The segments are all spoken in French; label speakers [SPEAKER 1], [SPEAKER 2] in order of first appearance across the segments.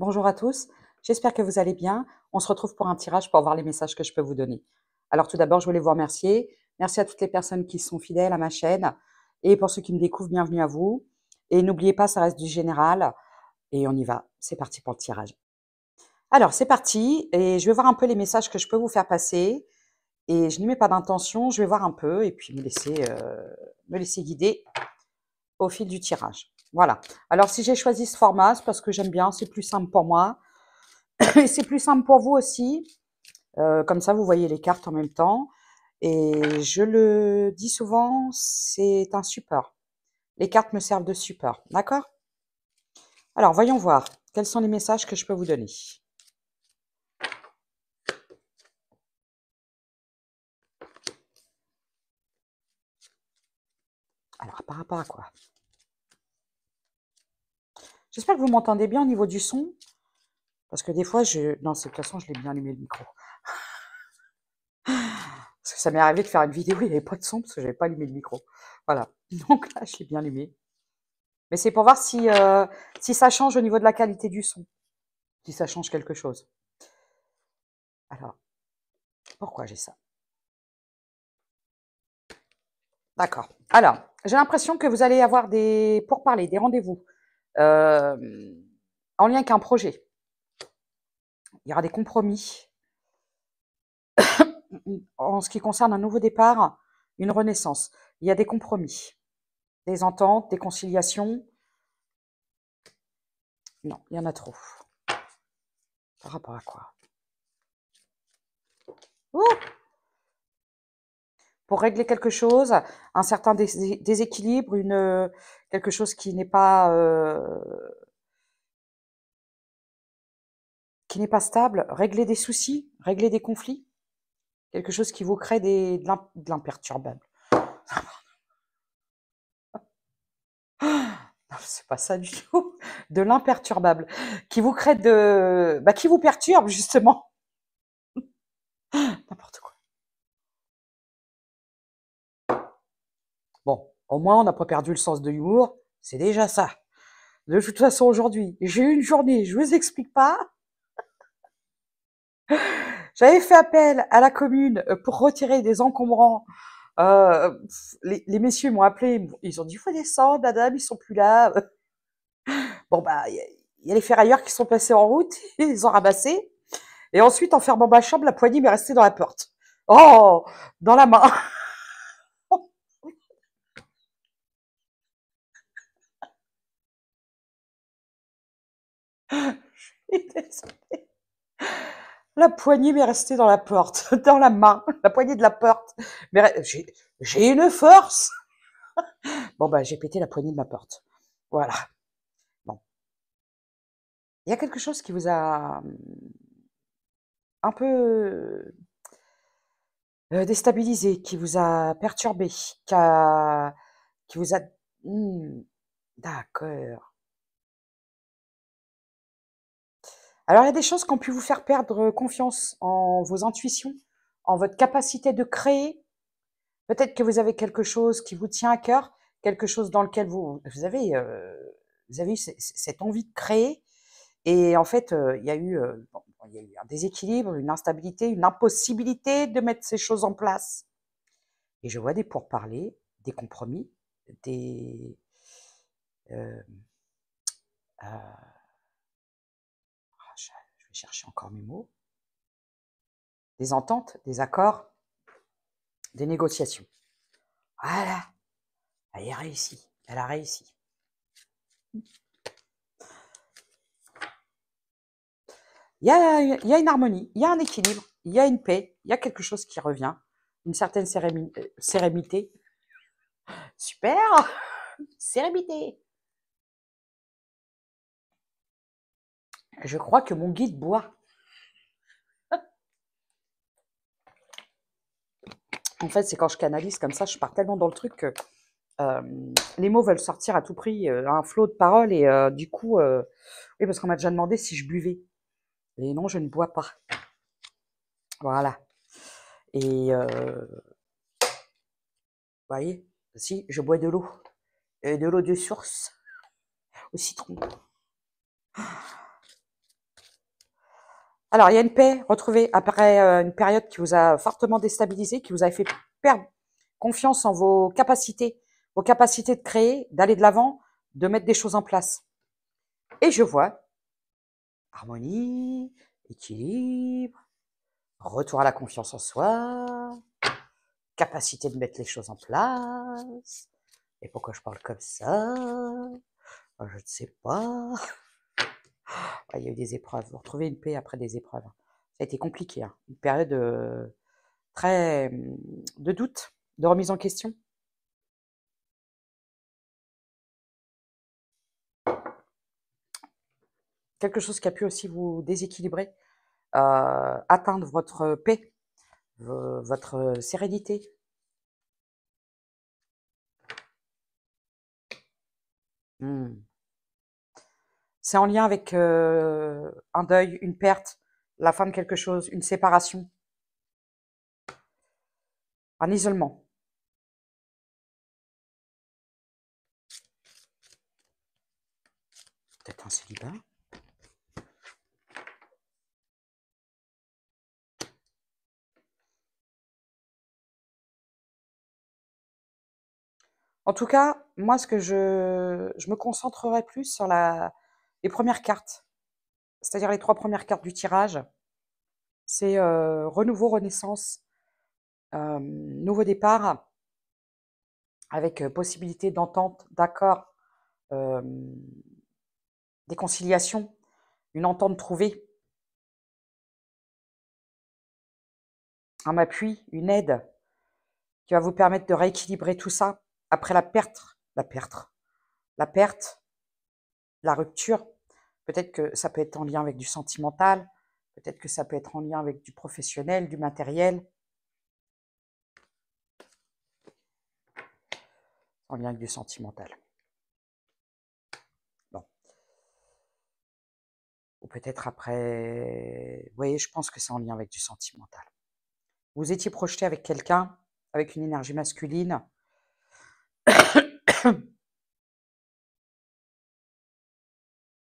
[SPEAKER 1] Bonjour à tous, j'espère que vous allez bien. On se retrouve pour un tirage pour voir les messages que je peux vous donner. Alors tout d'abord, je voulais vous remercier. Merci à toutes les personnes qui sont fidèles à ma chaîne. Et pour ceux qui me découvrent, bienvenue à vous. Et n'oubliez pas, ça reste du général. Et on y va, c'est parti pour le tirage. Alors c'est parti, et je vais voir un peu les messages que je peux vous faire passer. Et je n'y mets pas d'intention, je vais voir un peu et puis me laisser guider au fil du tirage. Voilà. Alors si j'ai choisi ce format, c'est parce que j'aime bien, c'est plus simple pour moi. Et c'est plus simple pour vous aussi. Comme ça, vous voyez les cartes en même temps. Et je le dis souvent, c'est un support. Les cartes me servent de support. D'accord? Alors, voyons voir. Quels sont les messages que je peux vous donner? Alors, par rapport à quoi? J'espère que vous m'entendez bien au niveau du son. Parce que des fois, non, de toute façon, je l'ai bien allumé le micro. Parce que ça m'est arrivé de faire une vidéo, il n'y avait pas de son parce que je n'avais pas allumé le micro. Voilà. Donc là, je l'ai bien allumé. Mais c'est pour voir si ça change au niveau de la qualité du son. Si ça change quelque chose. Alors, pourquoi j'ai ça? D'accord. Alors, j'ai l'impression que vous allez avoir des pourparlers, des rendez-vous en lien avec un projet. Il y aura des compromis en ce qui concerne un nouveau départ, une renaissance. Il y a des compromis, des ententes, des conciliations. Non, il y en a trop. Par rapport à quoi? Ouh, pour régler quelque chose, un certain déséquilibre, quelque chose qui n'est pas stable, régler des soucis, régler des conflits, quelque chose qui vous crée de l'imperturbable. Non, c'est pas ça du tout, de l'imperturbable, qui vous crée qui vous perturbe justement. N'importe quoi. Bon, au moins on n'a pas perdu le sens de l'humour, c'est déjà ça. De toute façon, aujourd'hui, j'ai eu une journée, je vous explique pas. J'avais fait appel à la commune pour retirer des encombrants. Les messieurs m'ont appelé, ils ont dit, il faut descendre, madame, ils sont plus là. Bon, bah, il y a les ferrailleurs qui sont passés en route, ils ont ramassé. Et ensuite, en fermant ma chambre, la poignée m'est restée dans la porte. Oh, dans la main. Je suis désolée. La poignée m'est restée dans la porte, dans la main, la poignée de la porte. Mais j'ai une force. Bon, bah, j'ai pété la poignée de ma porte. Voilà. Bon. Il y a quelque chose qui vous a un peu déstabilisé, qui vous a perturbé, qui vous a... Hmm, d'accord. Alors, il y a des choses qui ont pu vous faire perdre confiance en vos intuitions, en votre capacité de créer. Peut-être que vous avez quelque chose qui vous tient à cœur, quelque chose dans lequel vous avez eu cette envie de créer. Et en fait, il y a eu un déséquilibre, une instabilité, une impossibilité de mettre ces choses en place. Et je vois des pourparlers, des compromis, des... euh, euh, je vais chercher encore mes mots. Des ententes, des accords, des négociations. Voilà, elle a réussi. Elle a réussi. Il y a une harmonie, il y a un équilibre, il y a une paix, il y a quelque chose qui revient, une certaine sérénité. Super, sérénité. Je crois que mon guide boit. En fait, c'est quand je canalise comme ça, je pars tellement dans le truc que les mots veulent sortir à tout prix, un flot de paroles, et du coup, oui, parce qu'on m'a déjà demandé si je buvais. Et non, je ne bois pas. Voilà. Et vous voyez, si, je bois de l'eau. Et de l'eau de source, au citron. Alors, il y a une paix retrouvée après une période qui vous a fortement déstabilisé, qui vous a fait perdre confiance en vos capacités de créer, d'aller de l'avant, de mettre des choses en place. Et je vois harmonie, équilibre, retour à la confiance en soi, capacité de mettre les choses en place. Et pourquoi je parle comme ça? Je ne sais pas. Il y a eu des épreuves. Vous retrouvez une paix après des épreuves. Ça a été compliqué, hein. Une période très de doute, de remise en question. Quelque chose qui a pu aussi vous déséquilibrer, atteindre votre paix, votre sérénité. Hmm. C'est en lien avec un deuil, une perte, la fin de quelque chose, une séparation, un isolement. Peut-être un célibat. En tout cas, moi, ce que je me concentrerai plus sur les premières cartes, c'est-à-dire les 3 premières cartes du tirage. C'est renouveau, renaissance, nouveau départ, avec possibilité d'entente, d'accord, euh, des conciliations, une entente trouvée, un appui, une aide qui va vous permettre de rééquilibrer tout ça après la perte, la rupture. Peut-être que ça peut être en lien avec du sentimental, peut-être que ça peut être en lien avec du professionnel, du matériel, en lien avec du sentimental. Bon. Ou peut-être après... Vous voyez, je pense que c'est en lien avec du sentimental. Vous étiez projeté avec quelqu'un, avec une énergie masculine.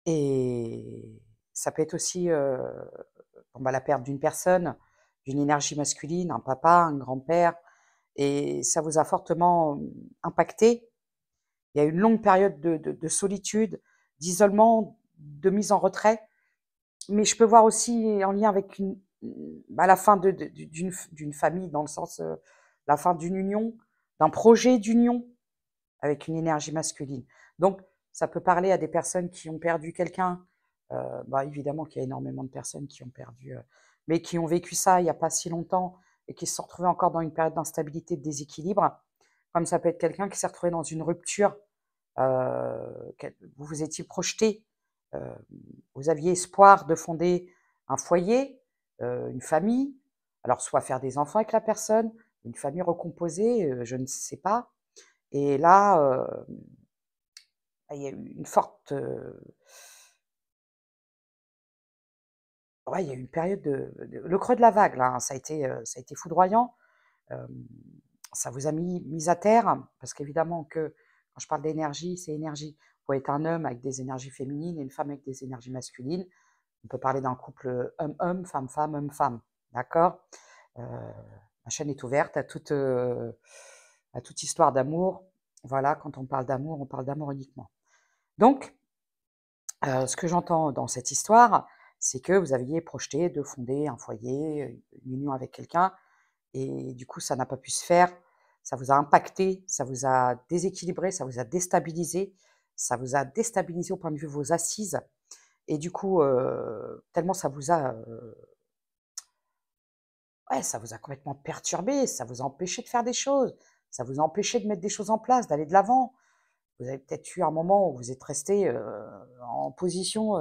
[SPEAKER 1] Et ça peut être aussi la perte d'une personne, d'une énergie masculine, un papa, un grand-père. Et ça vous a fortement impacté. Il y a eu une longue période de solitude, d'isolement, de mise en retrait. Mais je peux voir aussi en lien avec la fin d'une famille, dans le sens, la fin d'une union, d'un projet d'union avec une énergie masculine. Donc, ça peut parler à des personnes qui ont perdu quelqu'un. Évidemment qu'il y a énormément de personnes qui ont perdu, mais qui ont vécu ça il n'y a pas si longtemps et qui se sont retrouvés encore dans une période d'instabilité, de déséquilibre. Comme ça peut être quelqu'un qui s'est retrouvé dans une rupture, vous vous étiez projeté, euh, vous aviez espoir de fonder un foyer, une famille, alors soit faire des enfants avec la personne, une famille recomposée, je ne sais pas. Et là, il y a eu une forte, ouais, il y a eu une période le creux de la vague là, hein, ça a été foudroyant. Hem, Ça vous a mis à terre, parce qu'évidemment que quand je parle d'énergie, c'est énergie. Vous pouvez être un homme avec des énergies féminines et une femme avec des énergies masculines. On peut parler d'un couple homme-homme, femme-femme, homme-femme, d'accord? Ma chaîne est ouverte à toute histoire d'amour. Voilà, quand on parle d'amour uniquement. Donc, ce que j'entends dans cette histoire, c'est que vous aviez projeté de fonder un foyer, une union avec quelqu'un et du coup, ça n'a pas pu se faire. Ça vous a impacté, ça vous a déséquilibré, ça vous a déstabilisé. Ça vous a déstabilisé au point de vue de vos assises et du coup, tellement ça vous a, ouais, ça vous a complètement perturbé, ça vous a empêché de faire des choses, ça vous a empêché de mettre des choses en place, d'aller de l'avant. Vous avez peut-être eu un moment où vous êtes resté, en position,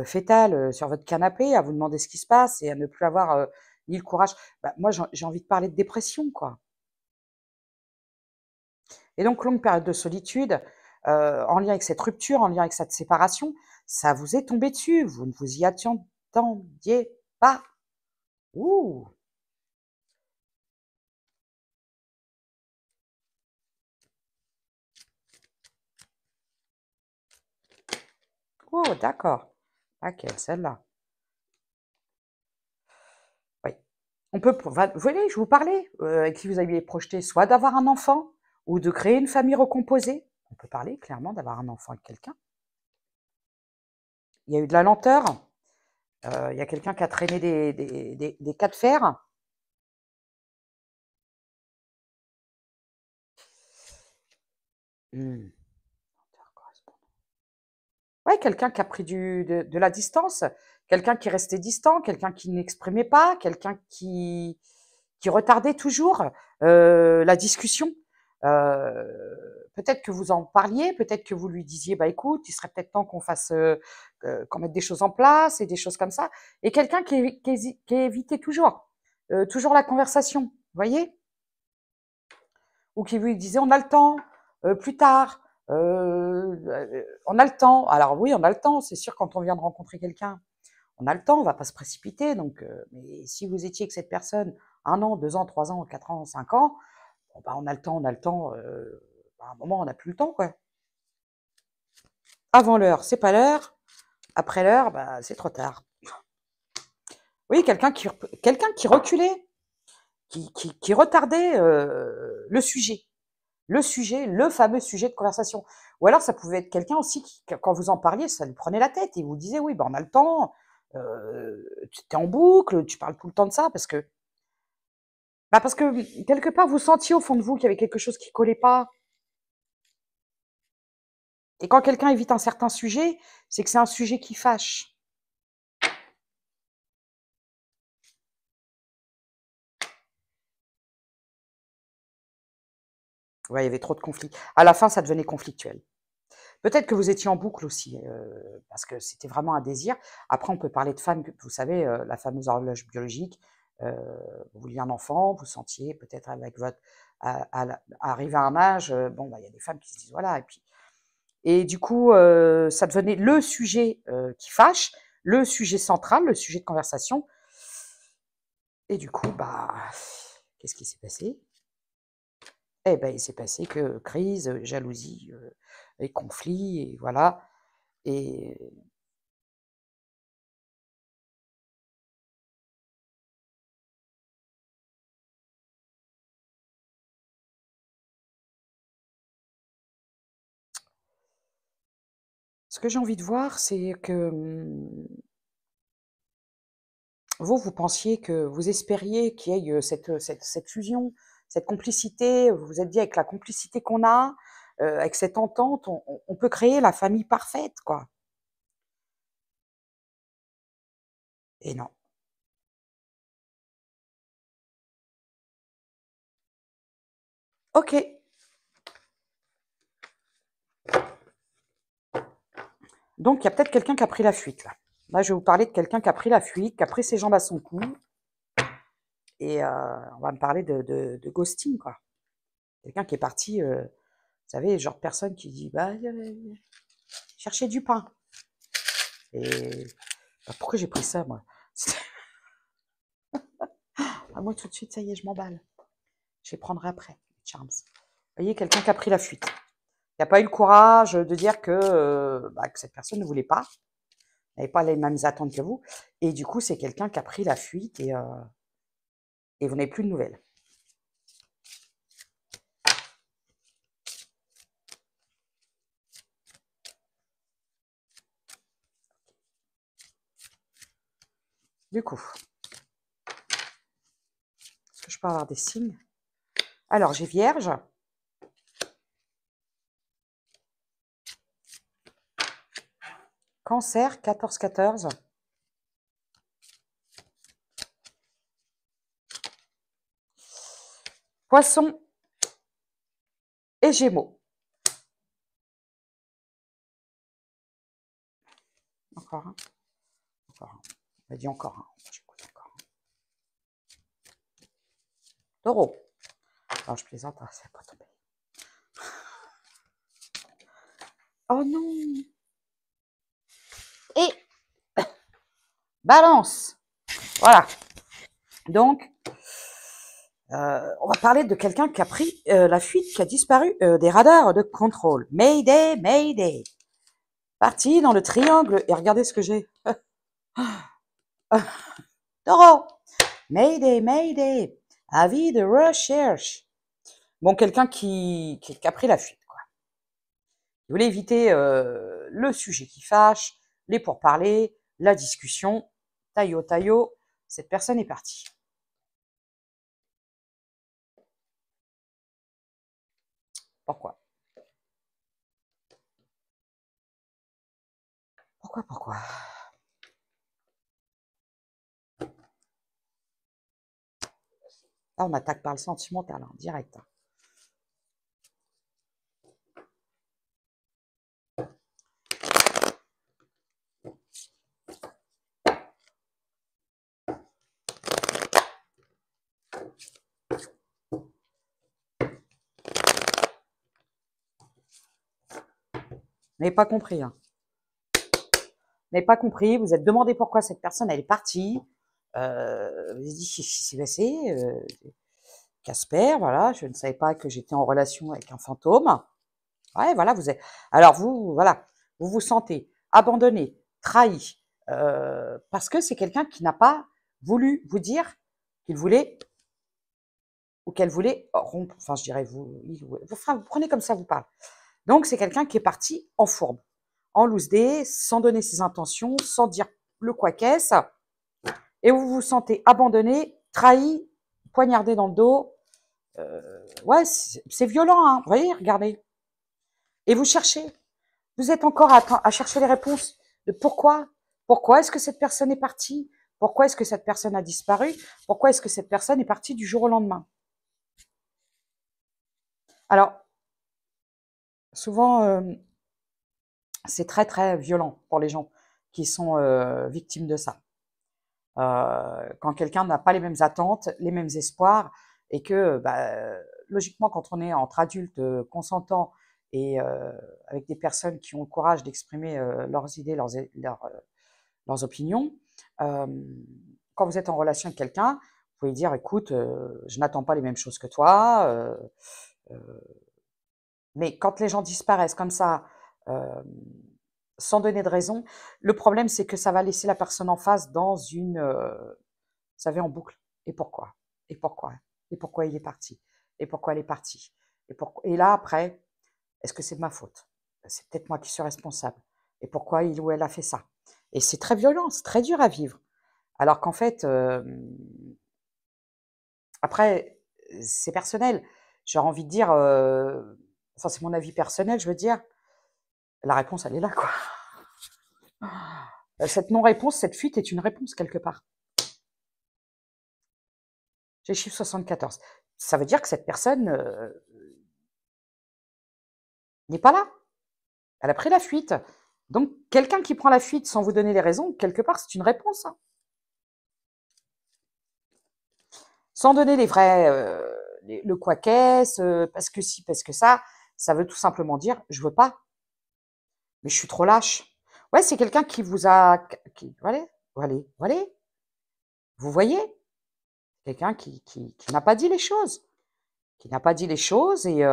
[SPEAKER 1] fétale, sur votre canapé, à vous demander ce qui se passe et à ne plus avoir, ni le courage. Moi, j'ai envie de parler de dépression, quoi. Et donc longue période de solitude, en lien avec cette rupture, en lien avec cette séparation, ça vous est tombé dessus, vous ne vous y attendiez pas. Ouh! Oh d'accord. OK, celle-là. On peut, vous voyez, je vous parlais, avec qui vous aviez projeté soit d'avoir un enfant ou de créer une famille recomposée. On peut parler clairement d'avoir un enfant avec quelqu'un. Il y a eu de la lenteur. Il y a quelqu'un qui a traîné des cas de fer. Hmm. Ouais, quelqu'un qui a pris de la distance, quelqu'un qui restait distant, quelqu'un qui n'exprimait pas, quelqu'un qui retardait toujours la discussion. Peut-être que vous en parliez, peut-être que vous lui disiez, bah écoute, il serait peut-être temps qu'on fasse, qu'on mette des choses en place et des choses comme ça. Et quelqu'un qui évitait toujours la conversation, vous voyez, ou qui lui disait, on a le temps, plus tard. On a le temps. Alors oui, on a le temps. C'est sûr, quand on vient de rencontrer quelqu'un, on a le temps. On va pas se précipiter. Donc, mais si vous étiez avec cette personne 1 an, 2 ans, 3 ans, 4 ans, 5 ans, bon, bah, on a le temps, on a le temps. À un moment, on n'a plus le temps, quoi. Avant l'heure, c'est pas l'heure. Après l'heure, bah, c'est trop tard. Oui, quelqu'un qui reculait, qui retardait le sujet. Le fameux sujet de conversation. Ou alors, ça pouvait être quelqu'un aussi qui, quand vous en parliez, ça lui prenait la tête et vous disait, oui, ben, on a le temps, tu es en boucle, tu parles tout le temps de ça, parce que quelque part, vous sentiez au fond de vous qu'il y avait quelque chose qui collait pas. Et quand quelqu'un évite un certain sujet, c'est que c'est un sujet qui fâche. Ouais, il y avait trop de conflits. À la fin, ça devenait conflictuel. Peut-être que vous étiez en boucle aussi, parce que c'était vraiment un désir. Après, on peut parler de femmes, vous savez, la fameuse horloge biologique. Vous vouliez un enfant, vous sentiez peut-être avec votre arriver à un âge, bon, bah, il y a des femmes qui se disent voilà. Et du coup, ça devenait le sujet qui fâche, le sujet central, le sujet de conversation. Et du coup, bah, qu'est-ce qui s'est passé? Eh ben, il s'est passé que crise, jalousie, et conflit, et voilà. Et ce que j'ai envie de voir, c'est que vous pensiez que vous espériez qu'il y ait cette fusion, cette complicité. Vous vous êtes dit, avec la complicité qu'on a, avec cette entente, on peut créer la famille parfaite, quoi. Et non. Ok. Donc, il y a peut-être quelqu'un qui a pris la fuite, là. Là, je vais vous parler de quelqu'un qui a pris la fuite, qui a pris ses jambes à son cou. Et on va me parler de ghosting, quoi. Quelqu'un qui est parti, vous savez, genre de personne qui dit, bah, chercher du pain. Et bah, pourquoi j'ai pris ça, moi? Ah, moi, tout de suite, ça y est, je m'emballe. Je les prendrai après, Charms. Vous voyez, quelqu'un qui a pris la fuite. Il n'a pas eu le courage de dire que cette personne ne voulait pas, n'avait pas les mêmes attentes que vous. Et du coup, c'est quelqu'un qui a pris la fuite et vous n'avez plus de nouvelles. Du coup, est-ce que je peux avoir des signes? Alors, j'ai Vierge. Cancer, 14-14. Poisson et Gémeaux. Encore un. Encore un. On m'a dit encore un. J'écoute encore un. Taureau. Alors, je plaisante, hein, ça va pas tomber. Oh non! Et Balance. Voilà. Donc, on va parler de quelqu'un qui a pris la fuite, qui a disparu des radars de contrôle. Mayday, Mayday. Parti dans le triangle. Et regardez ce que j'ai. Taureau. Mayday, Mayday, avis de recherche. Bon, quelqu'un qui a pris la fuite, quoi. Il voulait éviter le sujet qui fâche, les pourparlers, la discussion. Taillot, taillot, cette personne est partie. Pourquoi? Pourquoi? Là, on attaque par le sentimental, hein, direct. Vous n'avez pas compris, hein. Vous n'avez pas compris, vous êtes demandé pourquoi cette personne, elle est partie. Vous avez dit, qu'est-ce qui s'est passé? Casper, voilà, je ne savais pas que j'étais en relation avec un fantôme. Ouais, voilà, vous êtes. Alors vous, voilà, vous vous sentez abandonné, trahi, parce que c'est quelqu'un qui n'a pas voulu vous dire qu'il voulait ou qu'elle voulait rompre. Enfin, je dirais vous, vous prenez comme ça vous parle. Donc c'est quelqu'un qui est parti en fourbe, en loose day, sans donner ses intentions, sans dire le quoi qu'est-ce, et vous vous sentez abandonné, trahi, poignardé dans le dos. Ouais, c'est violent, hein. Vous voyez, regardez. Et vous cherchez. Vous êtes encore à chercher les réponses de pourquoi. Pourquoi est-ce que cette personne est partie? Pourquoi est-ce que cette personne a disparu? Pourquoi est-ce que cette personne est partie du jour au lendemain? Alors, souvent, c'est très, très violent pour les gens qui sont victimes de ça. Quand quelqu'un n'a pas les mêmes attentes, les mêmes espoirs, et que, logiquement, quand on est entre adultes consentants et avec des personnes qui ont le courage d'exprimer leurs idées, leurs opinions, quand vous êtes en relation avec quelqu'un, vous pouvez dire, écoute, je n'attends pas les mêmes choses que toi, mais quand les gens disparaissent comme ça, sans donner de raison, le problème, c'est que ça va laisser la personne en face dans une, vous savez, en boucle. Et pourquoi? Et pourquoi? Et pourquoi il est parti? Et pourquoi elle est partie? Et là, après, est-ce que c'est de ma faute? C'est peut-être moi qui suis responsable. Et pourquoi il ou elle a fait ça? Et c'est très violent, c'est très dur à vivre. Alors qu'en fait, après, c'est personnel. J'aurais envie de dire, enfin, c'est mon avis personnel, je veux dire, la réponse, elle est là, quoi. Cette non-réponse, cette fuite est une réponse quelque part. J'ai le chiffre 74. Ça veut dire que cette personne n'est pas là. Elle a pris la fuite. Donc, quelqu'un qui prend la fuite sans vous donner les raisons, quelque part, c'est une réponse, hein. Sans donner les vrais, le quoi qu'est-ce, parce que si, parce que ça veut tout simplement dire, je veux pas, mais je suis trop lâche. Ouais, c'est quelqu'un qui vous a, voilà, voilà, vous voyez, quelqu'un qui n'a pas dit les choses, et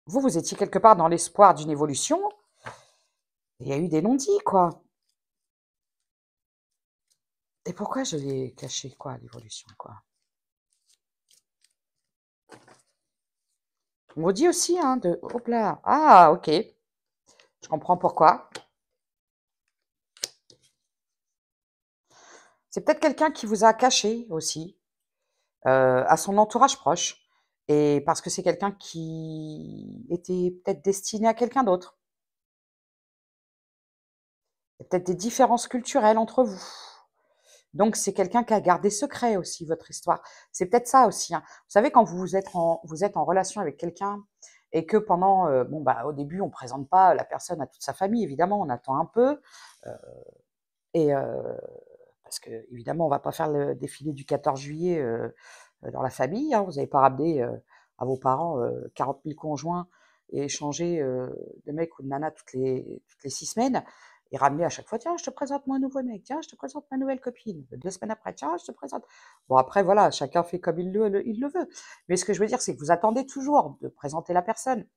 [SPEAKER 1] vous étiez quelque part dans l'espoir d'une évolution, et il y a eu des non-dits, quoi. Et pourquoi je l'ai caché, quoi, l'évolution, quoi? On vous dit aussi, hein, de, hop là, ah, ok, je comprends pourquoi. C'est peut-être quelqu'un qui vous a caché aussi, à son entourage proche, et parce que c'est quelqu'un qui était peut-être destiné à quelqu'un d'autre. Il y a peut-être des différences culturelles entre vous. Donc c'est quelqu'un qui a gardé secret aussi votre histoire. C'est peut-être ça aussi, hein. Vous savez, quand vous êtes en relation avec quelqu'un et que pendant, au début, on présente pas la personne à toute sa famille, évidemment, on attend un peu, et parce qu'évidemment, on va pas faire le défilé du 14 juillet, dans la famille, hein. Vous n'allez pas ramener, à vos parents, 40 000 conjoints et échanger, de mec ou de nana toutes les 6 semaines et ramener à chaque fois: «Tiens, je te présente mon nouveau mec, tiens, je te présente ma nouvelle copine». 2 semaines après: «Tiens, je te présente». Bon après voilà, chacun fait comme il le veut. Mais ce que je veux dire, c'est que vous attendez toujours de présenter la personne.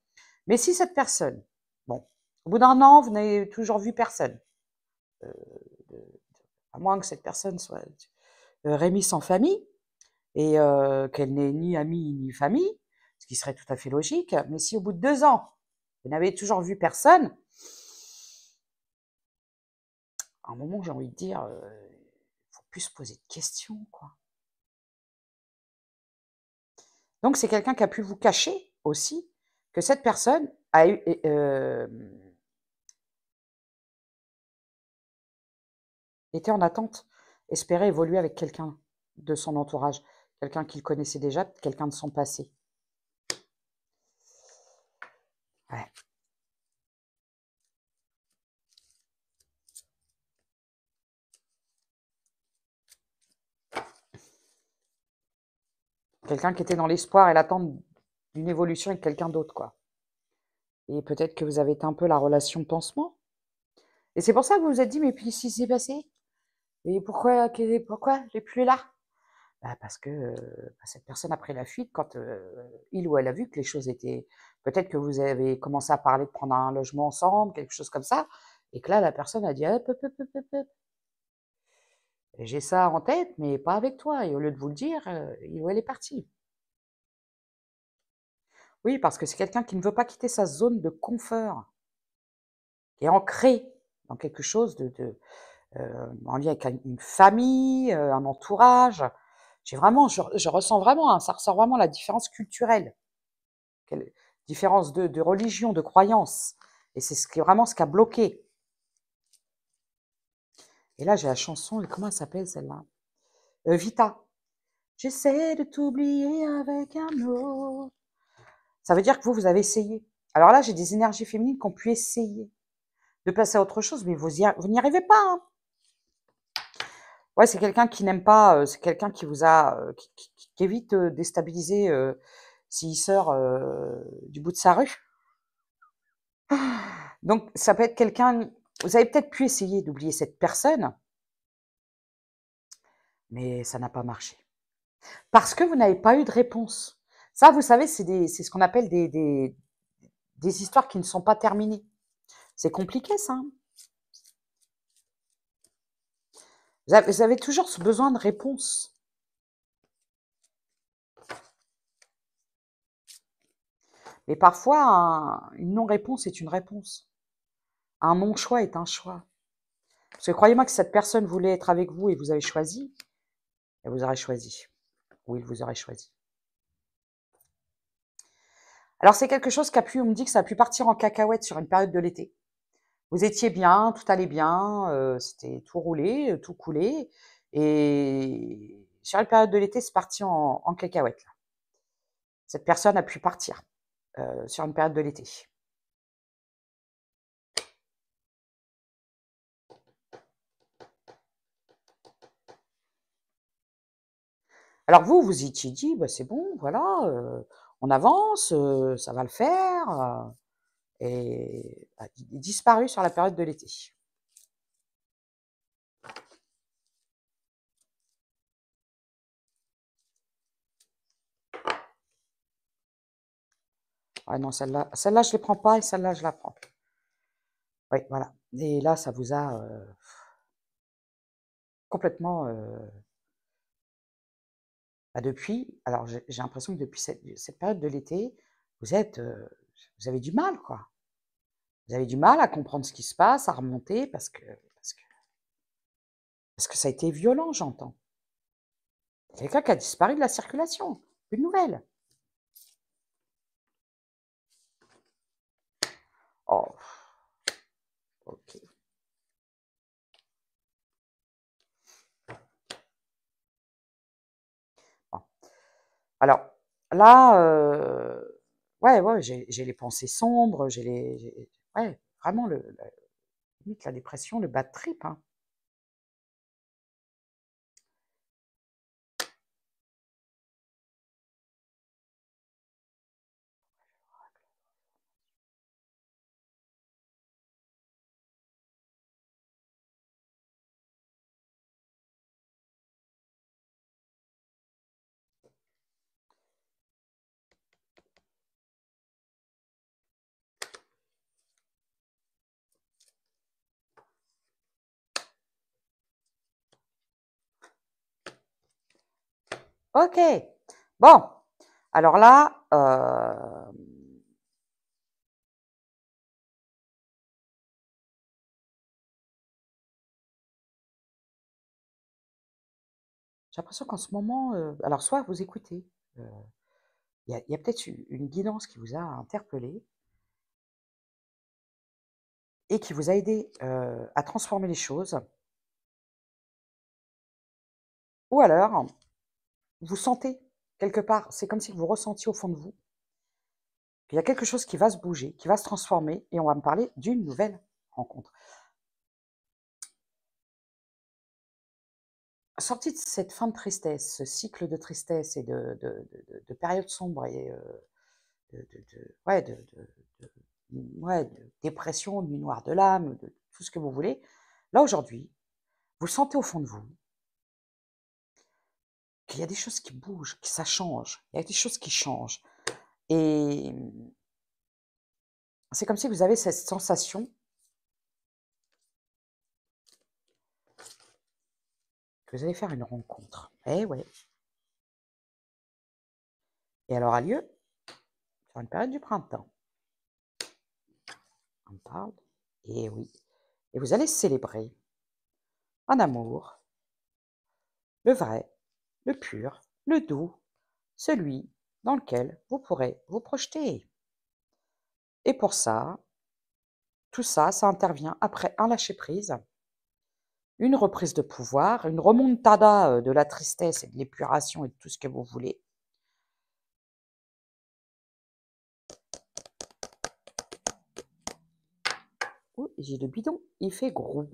[SPEAKER 1] Mais si cette personne, bon, au bout d'1 an, vous n'avez toujours vu personne, de- à moins que cette personne soit Rémi sans famille, et qu'elle n'ait ni amis ni famille, ce qui serait tout à fait logique. Mais si au bout de 2 ans, vous n'avez toujours vu personne, à un moment, j'ai envie de dire, faut plus se poser de questions, quoi. Donc c'est quelqu'un qui a pu vous cacher aussi que cette personne a eu était en attente, espérait évoluer avec quelqu'un de son entourage, quelqu'un qu'il connaissait déjà, quelqu'un de son passé. Ouais. Quelqu'un qui était dans l'espoir et l'attente d'une évolution avec quelqu'un d'autre, quoi. Et peut-être que vous avez été un peu la relation pansement. Et c'est pour ça que vous vous êtes dit, mais puis si c'est passé, et pourquoi j'ai plus là? Bah parce que cette personne a pris la fuite quand il ou elle a vu que les choses étaient. Peut-être que vous avez commencé à parler de prendre un logement ensemble, quelque chose comme ça, et que là, la personne a dit hop, hop, hop, hop, hop, hop. J'ai ça en tête, mais pas avec toi. Et au lieu de vous le dire, il ou elle est parti. Oui, parce que c'est quelqu'un qui ne veut pas quitter sa zone de confort, qui est ancré dans quelque chose en lien avec une famille, un entourage. Je ressens vraiment, hein, ça ressort vraiment la différence culturelle, différence de religion, de croyance. Et c'est vraiment ce qui a bloqué. Et là, j'ai la chanson, comment elle s'appelle celle-là? Vita. J'essaie de t'oublier avec un autre. Ça veut dire que vous avez essayé. Alors là, j'ai des énergies féminines qui ont pu essayer de passer à autre chose, mais vous n'y arrivez pas, hein. Ouais, c'est quelqu'un qui n'aime pas, c'est quelqu'un qui vous a, qui est vite déstabilisé s'il sort du bout de sa rue. Donc, ça peut être quelqu'un, vous avez peut-être pu essayer d'oublier cette personne, mais ça n'a pas marché. Parce que vous n'avez pas eu de réponse. Ça, vous savez, c'est ce qu'on appelle des histoires qui ne sont pas terminées. C'est compliqué, ça, hein. Vous avez toujours ce besoin de réponse. Mais parfois, une non-réponse est une réponse. Un non-choix est un choix. Parce que croyez-moi que cette personne voulait être avec vous et vous avez choisi, elle vous aurait choisi. Ou il vous aurait choisi. Alors c'est quelque chose on me dit que ça a pu partir en cacahuète sur une période de l'été. Vous étiez bien, tout allait bien, c'était tout roulé, tout coulé. Et sur une période de l'été, c'est parti en cacahuète, là. Cette personne a pu partir sur une période de l'été. Alors vous, vous étiez dit, bah, c'est bon, voilà, on avance, ça va le faire, et bah, disparu sur la période de l'été. Ah non, celle-là, je ne les prends pas et celle-là, je la prends. Oui, voilà. Et là, ça vous a complètement. Bah, depuis, alors j'ai l'impression que depuis cette période de l'été, vous avez du mal, quoi. Vous avez du mal à comprendre ce qui se passe, à remonter, parce que ça a été violent, j'entends. Quelqu'un qui a disparu de la circulation, plus de nouvelles. Oh, ok. Bon. Alors là, ouais, ouais, j'ai les pensées sombres, ouais, vraiment limite la dépression, le bad trip, hein. OK. Bon, alors là, j'ai l'impression qu'en ce moment, alors soit vous écoutez, il y a peut-être une guidance qui vous a interpellé et qui vous a aidé, à transformer les choses, ou alors vous sentez quelque part, c'est comme si vous ressentiez au fond de vous qu'il y a quelque chose qui va se bouger, qui va se transformer et on va me parler d'une nouvelle rencontre. Sortie de cette fin de tristesse, ce cycle de tristesse et de périodes sombres et ouais, ouais, de dépression, de nuit noire de l'âme, de tout ce que vous voulez. Là, aujourd'hui, vous sentez au fond de vous qu'il y a des choses qui bougent, que ça change. Il y a des choses qui changent. Et c'est comme si vous avez cette sensation que vous allez faire une rencontre. Eh ouais. Et elle aura lieu sur une période du printemps. On parle. Et oui. Et vous allez célébrer un amour, le vrai, le pur, le doux, celui dans lequel vous pourrez vous projeter. Et pour ça, tout ça, ça intervient après un lâcher-prise, une reprise de pouvoir, une remontada de la tristesse et de l'épuration et de tout ce que vous voulez. Oh, j'ai le bidon, il fait gros.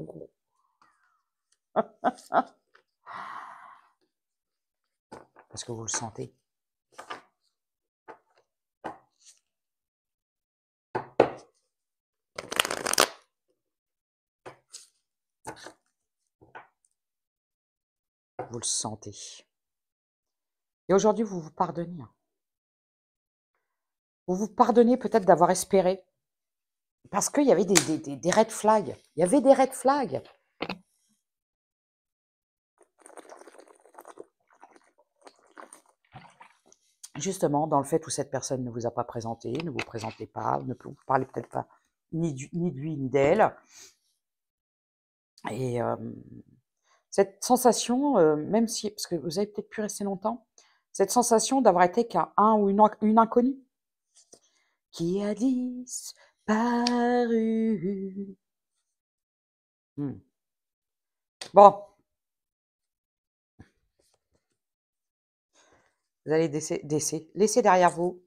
[SPEAKER 1] Parce que vous le sentez. Vous le sentez. Et aujourd'hui, vous vous pardonnez. Vous vous pardonnez peut-être d'avoir espéré. Parce qu'il y avait des red flags. Il y avait des red flags. Justement, dans le fait où cette personne ne vous a pas présenté, ne vous présentez pas, ne vous parlez peut-être pas ni de lui ni d'elle. Et cette sensation, même si, parce que vous avez peut-être pu rester longtemps, cette sensation d'avoir été qu'un ou une inconnue qui a disparu. Bon, vous allez laisser derrière vous.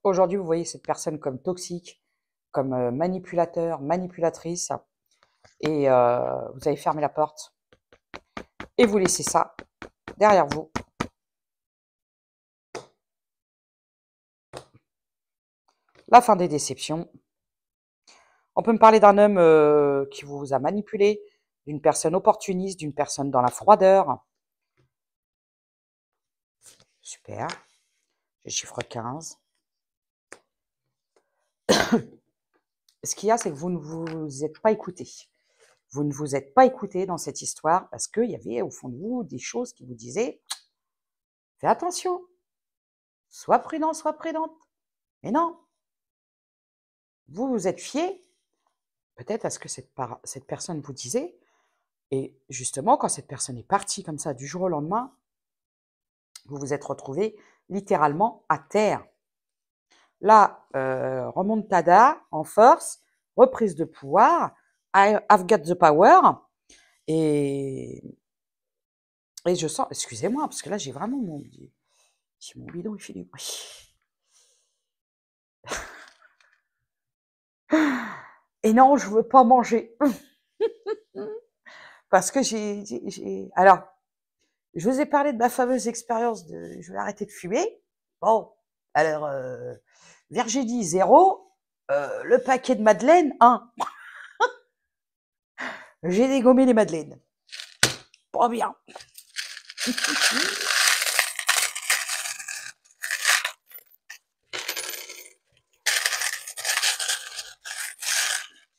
[SPEAKER 1] Aujourd'hui, vous voyez cette personne comme toxique, comme manipulateur, manipulatrice, et vous avez fermé la porte, et vous laissez ça derrière vous. La fin des déceptions. On peut me parler d'un homme qui vous a manipulé, d'une personne opportuniste, d'une personne dans la froideur. Super. J'ai le chiffre 15. Ce qu'il y a, c'est que vous ne vous êtes pas écouté. Vous ne vous êtes pas écouté dans cette histoire parce qu'il y avait au fond de vous des choses qui vous disaient « Fais attention, sois prudent, sois prudente. » Mais non, vous vous êtes fié peut-être à ce que cette personne vous disait. Et justement, quand cette personne est partie comme ça du jour au lendemain, vous vous êtes retrouvé littéralement à terre. Là, remontada en force, reprise de pouvoir, I've got the power, et, et je sens, excusez-moi, parce que là j'ai vraiment mon bidon, il fait du bruit. Et non, je veux pas manger. Parce que alors, je vous ai parlé de ma fameuse expérience de je vais arrêter de fumer. Bon, alors, Virginie 0, le paquet de madeleines 1. J'ai dégommé les madeleines. Pas bien.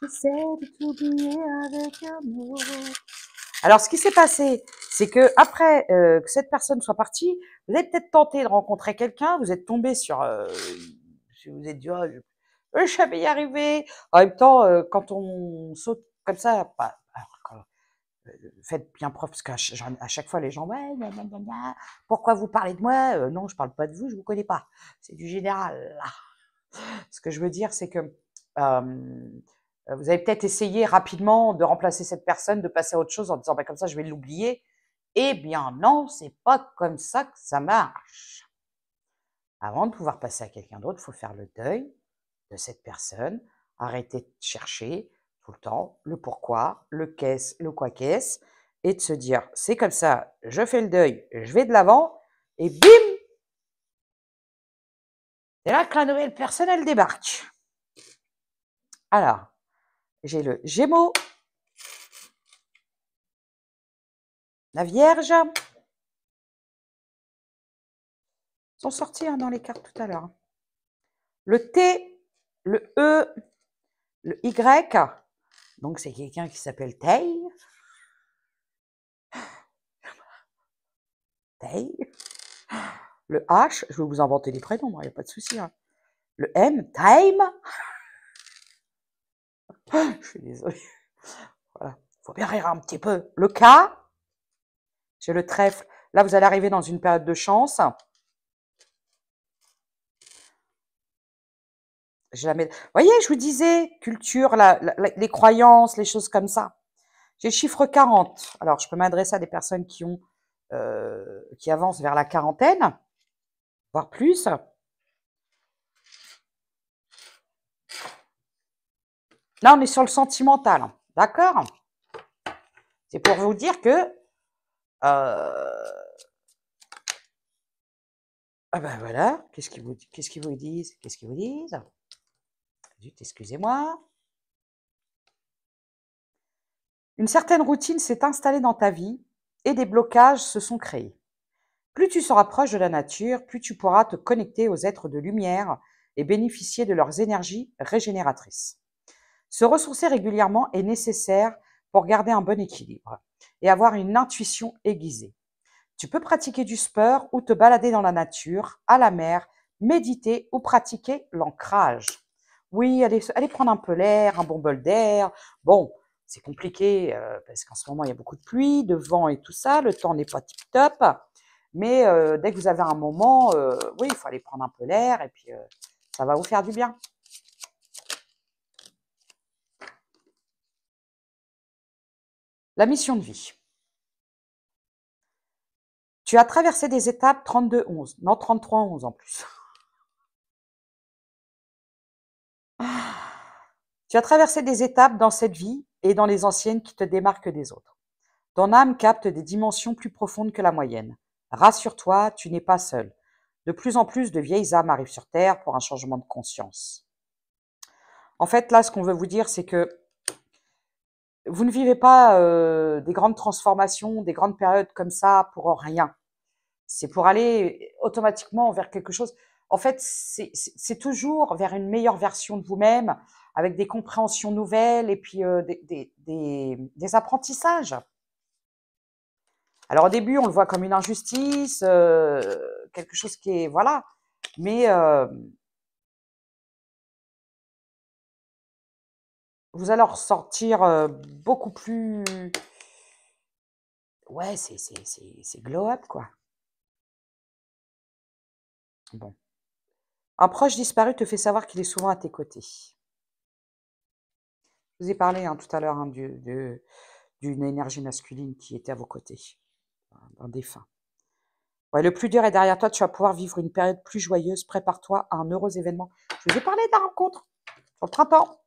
[SPEAKER 1] J'essaie de t'oublier avec amour. Alors, ce qui s'est passé, c'est que après que cette personne soit partie, vous avez peut-être tenté de rencontrer quelqu'un, vous êtes tombé sur, vous êtes dit, oh, je vais y arriver. En même temps, quand on saute comme ça, faites bien preuve, parce qu'à chaque fois, les gens, ouais, gna, gna, gna, gna, pourquoi vous parlez de moi? Non, je parle pas de vous, je vous connais pas. C'est du général, là. Ce que je veux dire, c'est que vous avez peut-être essayé rapidement de remplacer cette personne, de passer à autre chose en disant, bah, comme ça, je vais l'oublier. Eh bien, non, c'est pas comme ça que ça marche. Avant de pouvoir passer à quelqu'un d'autre, il faut faire le deuil de cette personne, arrêter de chercher tout le temps le pourquoi, le qu'est-ce, le quoi qu'est-ce, et de se dire, c'est comme ça, je fais le deuil, je vais de l'avant, et bim, c'est là que la nouvelle personne, elle débarque. Alors, j'ai le Gémeaux, la Vierge, sont sortis dans les cartes tout à l'heure. Le T, le E, le Y, donc c'est quelqu'un qui s'appelle Tay. Le H, je vais vous inventer les prénoms, il n'y a pas de souci. Hein. Le M, Time. Je suis désolée. Voilà. Faut bien rire un petit peu. Le K, j'ai le trèfle. Là, vous allez arriver dans une période de chance. Vous voyez, je vous disais, culture, les croyances, les choses comme ça. J'ai le chiffre 40. Alors, je peux m'adresser à des personnes qui avancent vers la quarantaine, voire plus. Là, on est sur le sentimental. D'accord? C'est pour vous dire que ah ben voilà, qu'est-ce qu'ils vous disent? Qu'est-ce qu'ils vous disent? Zut, excusez-moi. Une certaine routine s'est installée dans ta vie et des blocages se sont créés. Plus tu seras proche de la nature, plus tu pourras te connecter aux êtres de lumière et bénéficier de leurs énergies régénératrices. Se ressourcer régulièrement est nécessaire pour garder un bon équilibre et avoir une intuition aiguisée. Tu peux pratiquer du sport ou te balader dans la nature, à la mer, méditer ou pratiquer l'ancrage. Oui, allez prendre un peu l'air, un bon bol d'air. Bon, c'est compliqué parce qu'en ce moment, il y a beaucoup de pluie, de vent et tout ça. Le temps n'est pas tip-top. Mais dès que vous avez un moment, oui, il faut aller prendre un peu l'air et puis ça va vous faire du bien. La mission de vie. Tu as traversé des étapes 32-11. Non, 33-11 en plus. Tu as traversé des étapes dans cette vie et dans les anciennes qui te démarquent des autres. Ton âme capte des dimensions plus profondes que la moyenne. Rassure-toi, tu n'es pas seul. De plus en plus de vieilles âmes arrivent sur Terre pour un changement de conscience. En fait, là, ce qu'on veut vous dire, c'est que vous ne vivez pas des grandes transformations, des grandes périodes comme ça pour rien. C'est pour aller automatiquement vers quelque chose. En fait, c'est toujours vers une meilleure version de vous-même, avec des compréhensions nouvelles et puis des apprentissages. Alors au début, on le voit comme une injustice, quelque chose qui est voilà, mais vous allez en ressortir beaucoup plus. Ouais, c'est glow up quoi. Bon. Un proche disparu te fait savoir qu'il est souvent à tes côtés. Je vous ai parlé tout à l'heure d'une énergie masculine qui était à vos côtés, d'un défunt. Ouais, le plus dur est derrière toi, tu vas pouvoir vivre une période plus joyeuse. Prépare-toi à un heureux événement. Je vous ai parlé de la rencontre sur le printemps.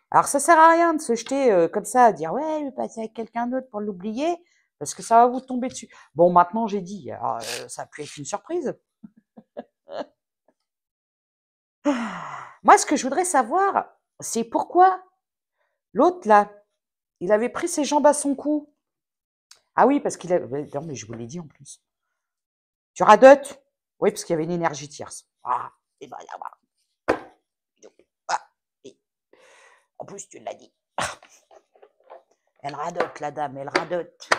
[SPEAKER 1] Alors, ça sert à rien de se jeter comme ça, à dire ouais, je vais passer avec quelqu'un d'autre pour l'oublier, parce que ça va vous tomber dessus. Bon, maintenant j'ai dit, alors, ça a pu être une surprise. Moi, ce que je voudrais savoir, c'est pourquoi l'autre là, il avait pris ses jambes à son cou. Ah oui, parce qu'il a. Non, mais je vous l'ai dit en plus. Tu radotes? Oui, parce qu'il y avait une énergie tierce. Ah, il va y avoir. Ah, et en plus, tu l'as dit. Elle radote, la dame, elle radote.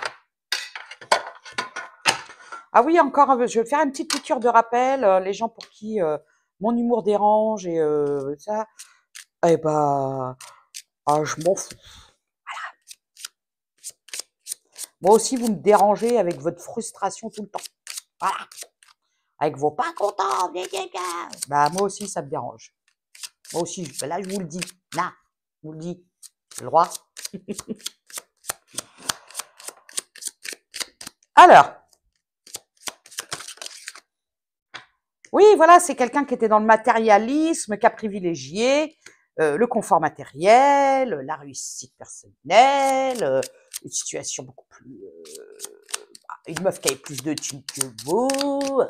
[SPEAKER 1] Ah oui, encore, je vais faire une petite piqûre de rappel. Les gens pour qui mon humour dérange et ça, eh ben, je m'en fous. Moi aussi, vous me dérangez avec votre frustration tout le temps. Voilà. Avec vos pas contents. Bah, moi aussi, ça me dérange. Moi aussi, là, je vous le dis. Là, je vous le dis. J'ai le droit. Alors, oui, voilà, c'est quelqu'un qui était dans le matérialisme, qui a privilégié le confort matériel, la réussite personnelle, une situation beaucoup plus... une meuf qui avait plus de thunes que vous,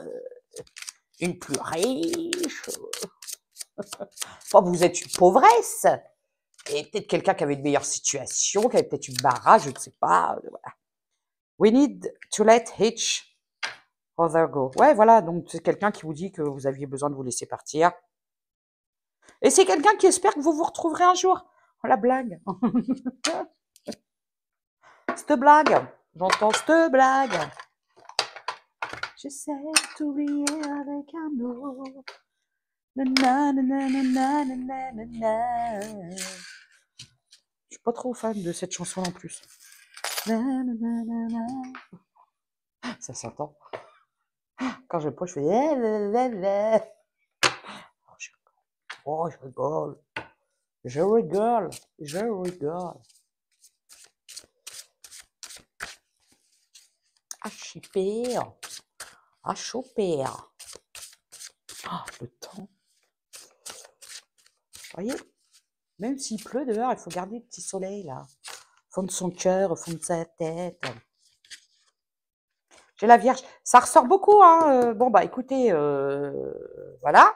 [SPEAKER 1] une plus riche. Enfin, vous êtes une pauvresse. Et peut-être quelqu'un qui avait une meilleure situation, qui avait peut-être une baraque, je ne sais pas. Voilà. We need to let each other go. Ouais, voilà, donc c'est quelqu'un qui vous dit que vous aviez besoin de vous laisser partir. Et c'est quelqu'un qui espère que vous vous retrouverez un jour. Oh, la blague. Cette blague. J'entends cette blague. J'essaie de t'oublier avec un autre. Je suis pas trop fan de cette chanson en plus. Ça s'entend. Quand je poche, je fais. Oh, je rigole. Je rigole. Je rigole. Ah, super. Ah, super. Ah, le temps. Vous voyez, même s'il pleut dehors, il faut garder le petit soleil là. Au fond de son cœur, au fond de sa tête. J'ai la Vierge. Ça ressort beaucoup, hein. Bon, bah écoutez, voilà.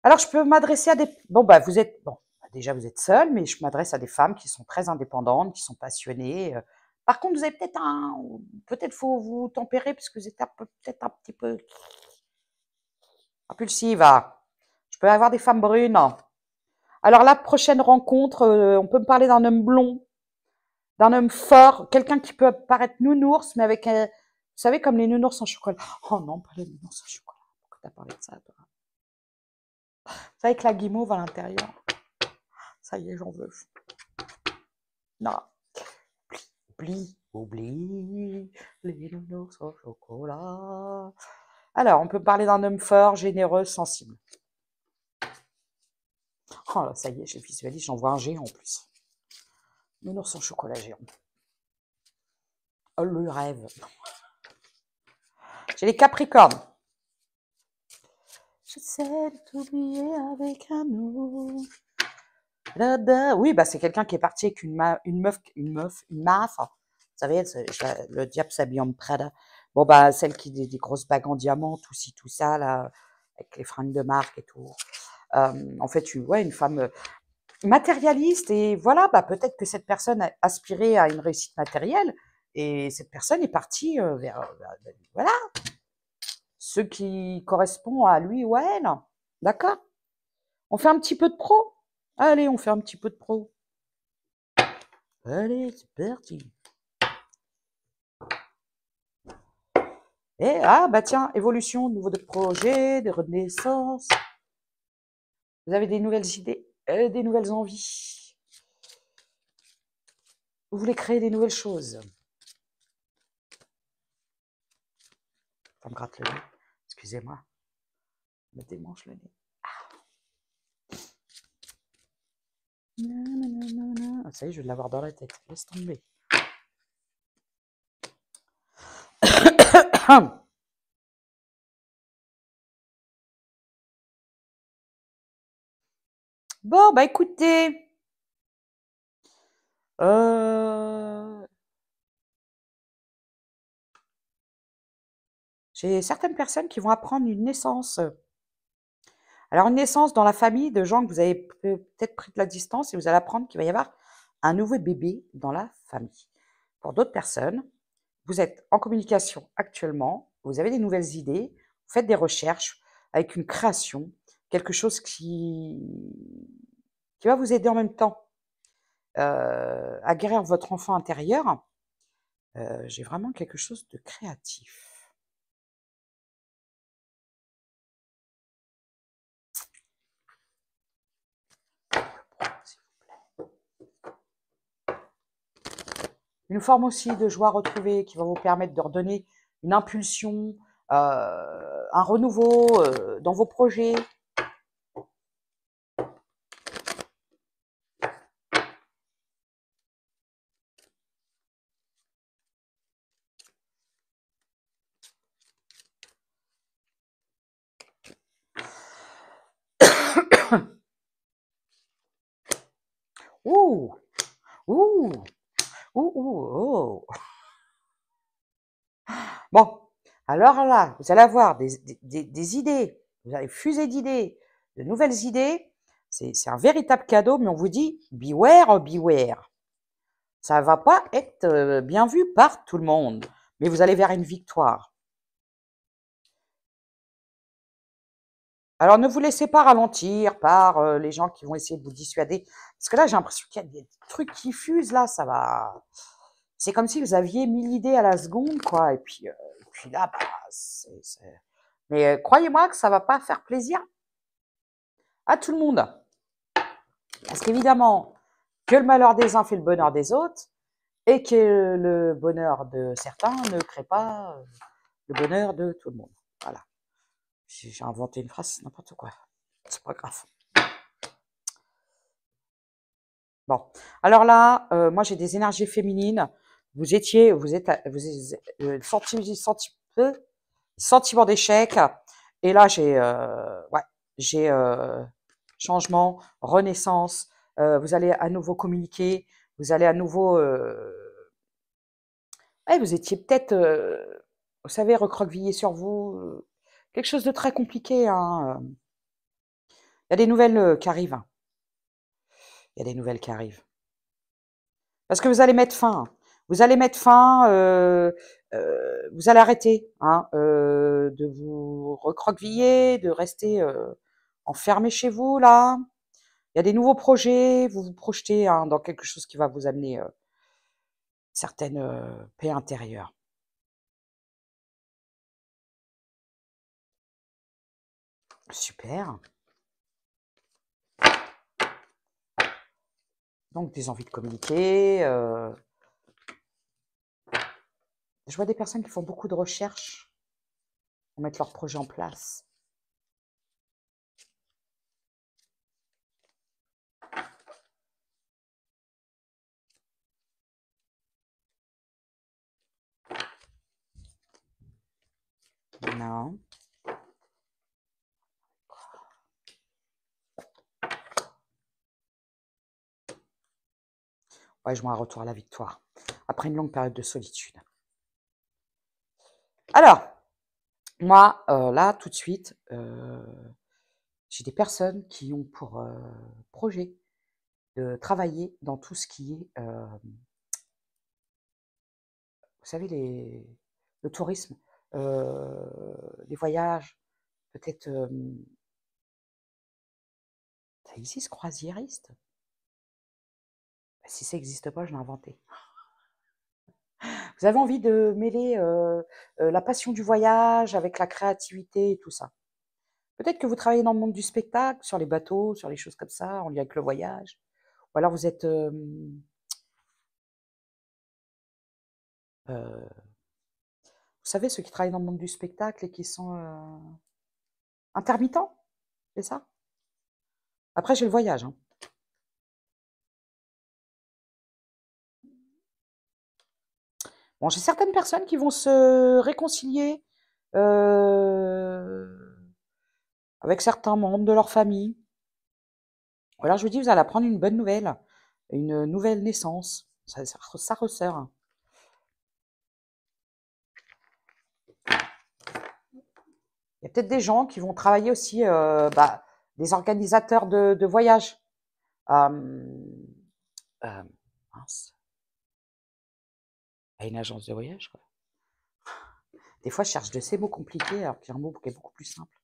[SPEAKER 1] Alors, je peux m'adresser à des... Bon, bah vous êtes... Bon, déjà, vous êtes seul, mais je m'adresse à des femmes qui sont très indépendantes, qui sont passionnées. Par contre, vous avez peut-être un... Peut-être faut vous tempérer, parce que vous êtes peut-être un petit peu impulsive. Je peux avoir des femmes brunes. Alors, la prochaine rencontre, on peut me parler d'un homme blond, d'un homme fort, quelqu'un qui peut paraître nounours, mais avec... vous savez, comme les nounours en chocolat. Oh non, pas les nounours en chocolat. Pourquoi t'as parlé de ça, toi? Vous savez, avec la guimauve à l'intérieur. Ça y est, j'en veux. Non. Oublie les nounours au chocolat. Alors, on peut parler d'un homme fort, généreux, sensible. Oh là, ça y est, je visualise, j'en vois un géant en plus. Nounours en chocolat géant. Oh, le rêve. J'ai les Capricornes. J'essaie de t'oublier avec un autre. Oui, bah c'est quelqu'un qui est parti avec une meuf, une maf. Vous savez, le diable s'habille en Prada. Bon, bah, celle qui a des grosses bagues en diamant, tout ci, tout ça, là, avec les fringues de marque et tout. En fait, une femme matérialiste. Et voilà, bah, peut-être que cette personne a aspiré à une réussite matérielle. Et cette personne est partie voilà, ce qui correspond à lui ou à elle. D'accord? On fait un petit peu de pro? Allez, on fait un petit peu de pro. Allez, c'est parti. Et bah tiens, évolution, nouveau de projet, de renaissance. Vous avez des nouvelles idées, des nouvelles envies. Vous voulez créer des nouvelles choses. Ça me gratte le nez. Excusez-moi. Me démange le nez. Ah, ça y est, je vais l'avoir dans la tête. Laisse tomber. Bon, bah écoutez. J'ai certaines personnes qui vont apprendre une naissance. Alors, une naissance dans la famille de gens que vous avez peut-être pris de la distance et vous allez apprendre qu'il va y avoir un nouveau bébé dans la famille. Pour d'autres personnes, vous êtes en communication actuellement, vous avez des nouvelles idées, vous faites des recherches avec une création, quelque chose qui va vous aider en même temps. à guérir votre enfant intérieur, j'ai vraiment quelque chose de créatif. Une forme aussi de joie retrouvée qui va vous permettre de redonner une impulsion, un renouveau, dans vos projets. Ouh! Ouh! Ouh, ouh, oh! Bon, alors là, vous allez avoir des idées, vous allez fuser d'idées, de nouvelles idées. C'est un véritable cadeau, mais on vous dit beware, oh, beware. Ça va pas être bien vu par tout le monde, mais vous allez vers une victoire. Alors ne vous laissez pas ralentir par les gens qui vont essayer de vous dissuader, parce que là j'ai l'impression qu'il y a des trucs qui fusent là, ça va. C'est comme si vous aviez 1000 idées à la seconde, quoi. Et puis là, bah, mais croyez-moi que ça va pas faire plaisir à tout le monde. Parce qu'évidemment, que le malheur des uns fait le bonheur des autres, et que le bonheur de certains ne crée pas le bonheur de tout le monde. Voilà. J'ai inventé une phrase, c'est n'importe quoi. C'est pas grave. Bon. Alors là, moi j'ai des énergies féminines. Vous êtes, sentiment d'échec. Et là, j'ai changement, renaissance. Vous allez à nouveau communiquer. Vous allez à nouveau. Ouais, vous étiez peut-être, vous savez, recroquevillé sur vous. Quelque chose de très compliqué. Hein. Il y a des nouvelles qui arrivent. Il y a des nouvelles qui arrivent. Parce que vous allez mettre fin. Vous allez mettre fin, vous allez arrêter hein, de vous recroqueviller, de rester enfermé chez vous, là. Il y a des nouveaux projets, vous vous projetez hein, dans quelque chose qui va vous amener certaine paix intérieure. Super. Donc, des envies de communiquer. Je vois des personnes qui font beaucoup de recherches pour mettre leur projet en place. Non. Ouais, je vois un retour à la victoire. Après une longue période de solitude. Alors, moi, là, tout de suite, j'ai des personnes qui ont pour projet de travailler dans tout ce qui est, vous savez, le tourisme, les voyages, peut-être, ça existe, croisiériste? Si ça n'existe pas, je l'ai inventé. Vous avez envie de mêler la passion du voyage avec la créativité et tout ça. Peut-être que vous travaillez dans le monde du spectacle, sur les bateaux, sur les choses comme ça, en lien avec le voyage. Ou alors vous êtes, vous savez, ceux qui travaillent dans le monde du spectacle et qui sont intermittents, c'est ça? Après, j'ai le voyage. Hein. Bon, j'ai certaines personnes qui vont se réconcilier euh, avec certains membres de leur famille. Ou alors, je vous dis, vous allez apprendre une nouvelle naissance. Ça ressort. Hein. Il y a peut-être des gens qui vont travailler aussi, des organisateurs de voyages. Mince. À une agence de voyage, quoi. Des fois, je cherche de ces mots compliqués, alors qu'il y a un mot qui est beaucoup plus simple.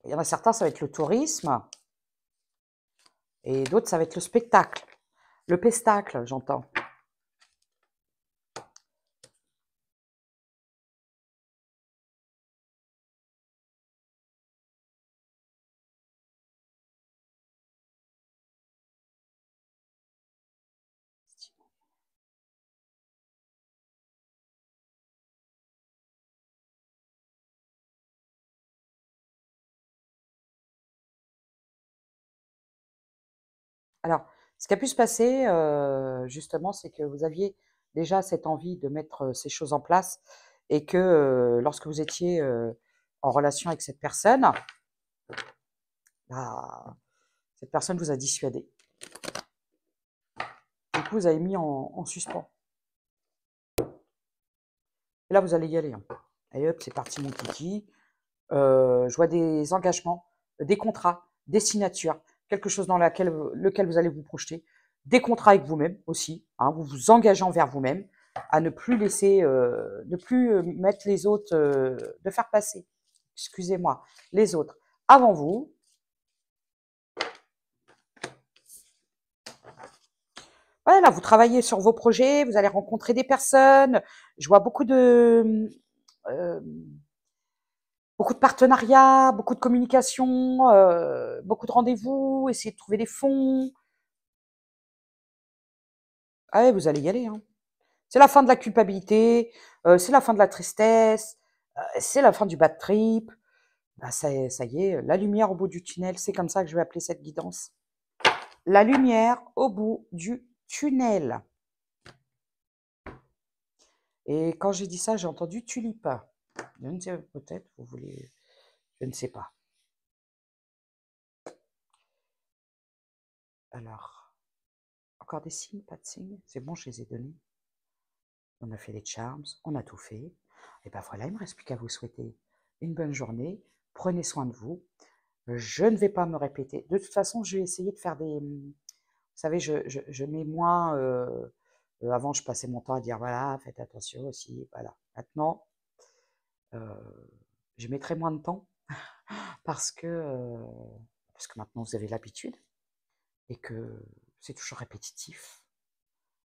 [SPEAKER 1] Il y en a certains, ça va être le tourisme. Et d'autres, ça va être le spectacle. Le pestacle, j'entends. Alors, ce qui a pu se passer, justement, c'est que vous aviez déjà cette envie de mettre, ces choses en place et que, lorsque vous étiez, en relation avec cette personne, bah, cette personne vous a dissuadé. Du coup, vous avez mis en suspens. Et là, vous allez y aller, hein. Allez hop, c'est parti mon kiki. Je vois des engagements, des contrats, des signatures, quelque chose dans lequel vous allez vous projeter, des contrats avec vous-même aussi, hein, vous vous engagez envers vous-même à ne plus laisser, ne plus mettre les autres, de faire passer, excusez-moi, les autres avant vous. Ouais, là, vous travaillez sur vos projets, vous allez rencontrer des personnes. Je vois beaucoup de partenariats, beaucoup de communication, beaucoup de rendez-vous, essayer de trouver des fonds. Ah ouais, vous allez y aller, hein. C'est la fin de la culpabilité, c'est la fin de la tristesse, c'est la fin du bad trip. Bah, ça y est, la lumière au bout du tunnel, c'est comme ça que je vais appeler cette guidance. La lumière au bout du tunnel. Et quand j'ai dit ça, j'ai entendu tulipe. Je ne sais, peut-être, vous voulez, je ne sais pas. Alors, encore des signes, pas de signes? C'est bon, je les ai donnés. On a fait les charms, on a tout fait. Et ben voilà, il ne me reste plus qu'à vous souhaiter une bonne journée. Prenez soin de vous. Je ne vais pas me répéter. De toute façon, je vais essayer de faire des. Vous savez, je mets moins. Avant, je passais mon temps à dire voilà, faites attention aussi. Voilà. Maintenant, je mettrai moins de temps parce que maintenant vous avez l'habitude et que c'est toujours répétitif.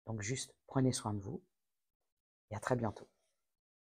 [SPEAKER 1] Donc juste prenez soin de vous et à très bientôt.